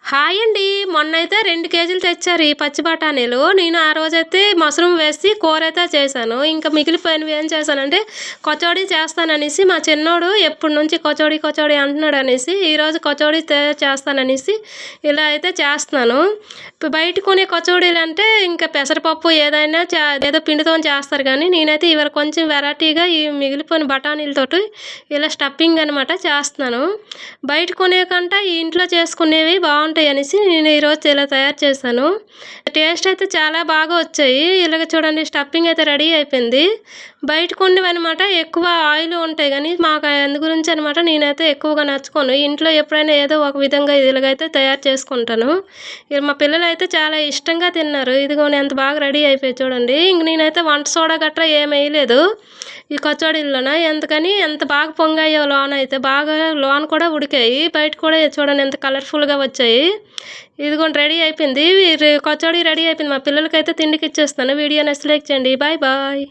Hi అండి. మొన్నైతే 2 కేజీలు తెచ్చారు ఈ పచ్చి బఠానీలు. నేను ఆ రోజైతే మష్రూమ్ వేసి కూరైతే చేశాను. ఇంకా మిగిలిపోయినవి ఏం చేశానంటే కచోడీ చేస్తాననేసి మా చిన్నోడు ఎప్పటినుంచి కచోడీ అంటున్నాడనేసి ఈరోజు కచోడీ చేస్తాననేసి ఇలా అయితే చేస్తున్నాను. బయట కొనే కచోడీలంటే ఇంకా పెసరపప్పు ఏదైనా ఏదో పిండితోని చేస్తారు కానీ నేనైతే ఇవాళ కొంచెం వెరైటీగా ఈ మిగిలిపోయిన బఠానీలతోటి ఇలా స్టఫింగ్ అనమాట చేస్తున్నాను. బయట కొనే కంటే ఈ ఇంట్లో చేసుకునేవి బాగుంటాయి అనేసి నేను ఈరోజు ఇలా తయారు చేశాను. టేస్ట్ అయితే చాలా బాగా వచ్చాయి. ఇలాగ చూడండి, స్టఫింగ్ అయితే రెడీ అయిపోయింది. బయట కొన్నవి అనమాట ఎక్కువ ఆయిల్ ఉంటాయి కానీ మాకు అందు గురించి అనమాట నేనైతే ఎక్కువగా నచ్చుకోను. ఇంట్లో ఎప్పుడైనా ఏదో ఒక విధంగా ఇలాగైతే తయారు చేసుకుంటాను. మా పిల్లలు అయితే చాలా ఇష్టంగా తిన్నారు. ఇదిగోని ఎంత బాగా రెడీ అయిపోయి చూడండి. ఇంక నేనైతే వంట సోడా గట్రా ఏమి వేయలేదు ఈ కచోడీల్లోన. ఎందుకని ఎంత బాగా పొంగాయో లోన అయితే బాగా లోన కూడా ఉడికాయి, బయట కూడా చూడండి ఎంత కలర్ఫుల్గా వచ్చాయి. ఇదిగోండి రెడీ అయిపోయింది. కచోడీ రెడీ అయిపోయింది. మా పిల్లలకైతే తిండికి ఇచ్చేస్తాను. వీడియో నచ్చితే లైక్ చేయండి. Bye bye.